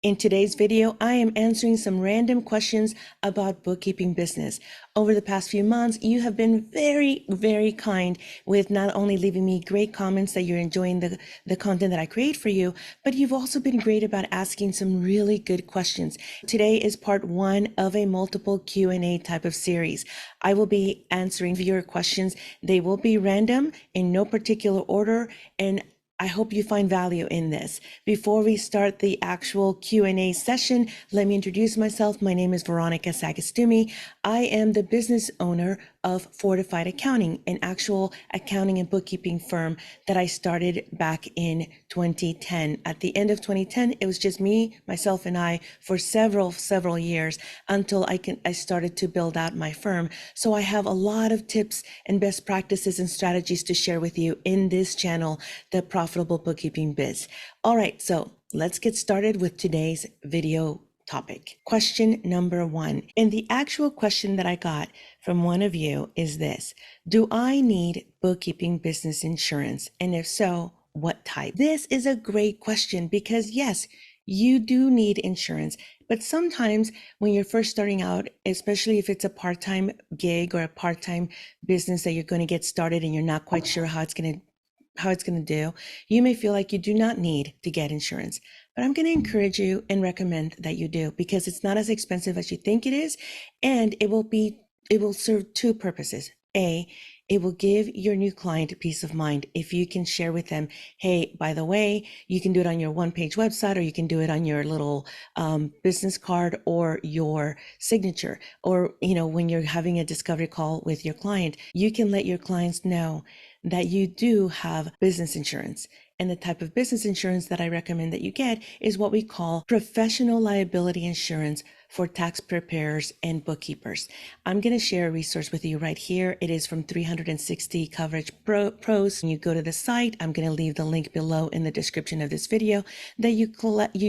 In today's video, I am answering some random questions about bookkeeping business. Over the past few months, you have been very, very kind with not only leaving me great comments that you're enjoying the content that I create for you, but you've also been great about asking some really good questions. Today is part one of a multiple Q&A type of series. I will be answering your questions. They will be random in no particular order, and I hope you find value in this. Before we start the actual Q&A session, let me introduce myself. My name is Veronica Sagastumi. I am the business owner of Fortified Accounting, an actual accounting and bookkeeping firm that I started back in 2010. At the end of 2010, it was just me, myself, and I for several years until I started to build out my firm. So I have a lot of tips and best practices and strategies to share with you in this channel, the Profitable Bookkeeping Biz. All right, so let's get started with today's video topic. Question number one. And the actual question that I got from one of you is this: do I need bookkeeping business insurance? And if so, what type? This is a great question because yes, you do need insurance, but sometimes when you're first starting out, especially if it's a part-time gig or a part-time business that you're going to get started and you're not quite sure how it's going to do, you may feel like you do not need to get insurance. But I'm going to encourage you and recommend that you do, because it's not as expensive as you think it is, and it will serve two purposes. A, it will give your new client peace of mind if you can share with them, hey, by the way, you can do it on your one-page website, or you can do it on your little business card or your signature, or when you're having a discovery call with your client, you can let your clients know that you do have business insurance. And the type of business insurance that I recommend that you get is what we call professional liability insurance for tax preparers and bookkeepers. I'm going to share a resource with you right here. It is from 360 Coverage Pros. When you go to the site, I'm going to leave the link below in the description of this video, that you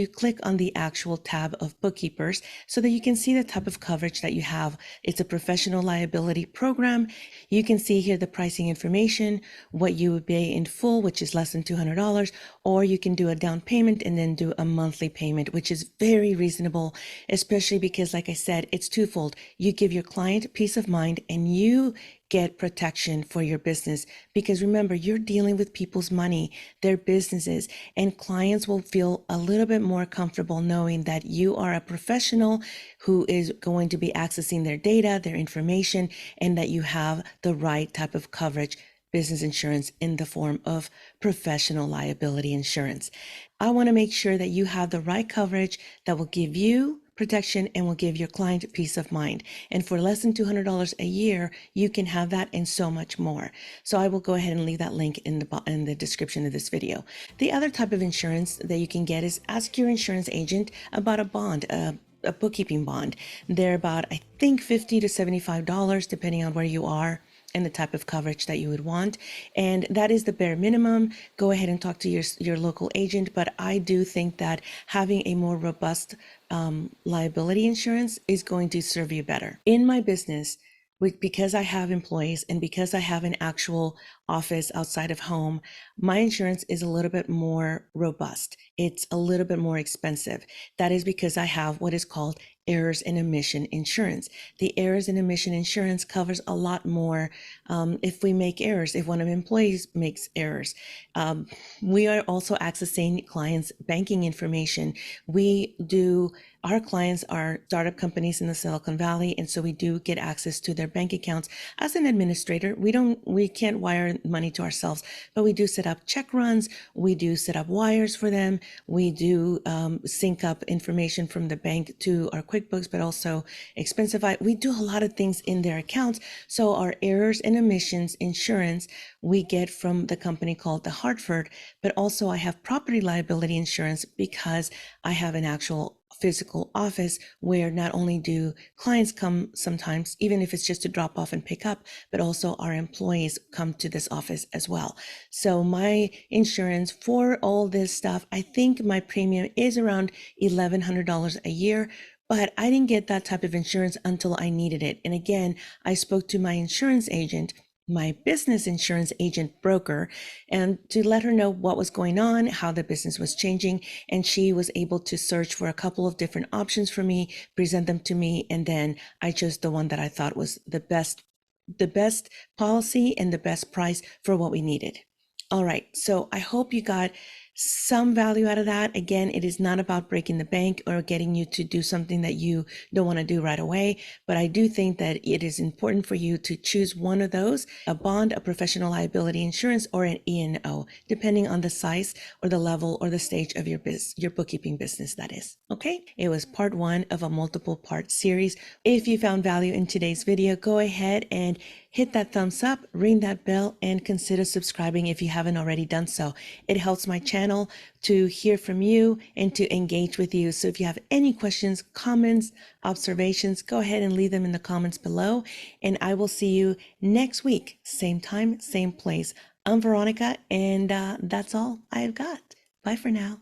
click on the actual tab of bookkeepers so that you can see the type of coverage that you have. It's a professional liability program. You can see here the pricing information, what you would pay in full, which is less than $200, or you can do a down payment and then do a monthly payment, which is very reasonable, especially because, like I said, it's twofold. You give your client peace of mind and you get protection for your business, because remember, you're dealing with people's money, their businesses, and clients will feel a little bit more comfortable knowing that you are a professional who is going to be accessing their data, their information, and that you have the right type of coverage, business insurance in the form of professional liability insurance. I want to make sure that you have the right coverage that will give you protection and will give your client peace of mind. And for less than $200 a year, you can have that and so much more. So I will go ahead and leave that link in the description of this video. The other type of insurance that you can get is ask your insurance agent about a bond, a bookkeeping bond. They're about, I think, $50 to $75, depending on where you are and the type of coverage that you would want. And that is the bare minimum. Go ahead and talk to your local agent. But I do think that having a more robust liability insurance is going to serve you better. In my business, because I have employees and because I have an actual office outside of home, my insurance is a little bit more robust. It's a little bit more expensive. That is because I have what is called errors and omission insurance. The errors and omission insurance covers a lot more if we make errors, if one of the employees makes errors. We are also accessing clients' banking information. Our clients are startup companies in the Silicon Valley, and so we do get access to their bank accounts. As an administrator, we can't wire money to ourselves, but we do set up check runs, we do set up wires for them, we do sync up information from the bank to our QuickBooks, but also Expensify. We do a lot of things in their accounts. So our errors and omissions insurance we get from the company called The Hartford, but also I have property liability insurance because I have an actual physical office where not only do clients come sometimes, even if it's just to drop off and pick up, but also our employees come to this office as well. So my insurance for all this stuff, I think my premium is around $1,100 a year. But I didn't get that type of insurance until I needed it. And again, I spoke to my insurance agent my business insurance agent broker and to let her know what was going on, how the business was changing. And she was able to search for a couple of different options for me, present them to me, and then I chose the one that I thought was the best policy and the best price for what we needed. All right, so I hope you got some value out of that. Again, it is not about breaking the bank or getting you to do something that you don't want to do right away. But I do think that it is important for you to choose one of those, a bond, a professional liability insurance, or an E&O, depending on the size or the level or the stage of your bookkeeping business, that is. Okay, it was part one of a multiple part series. If you found value in today's video, go ahead and hit that thumbs up, ring that bell, and consider subscribing if you haven't already done so. It helps my channel to hear from you and to engage with you. So if you have any questions, comments, observations, go ahead and leave them in the comments below. And I will see you next week, same time, same place. I'm Veronica, and that's all I've got. Bye for now.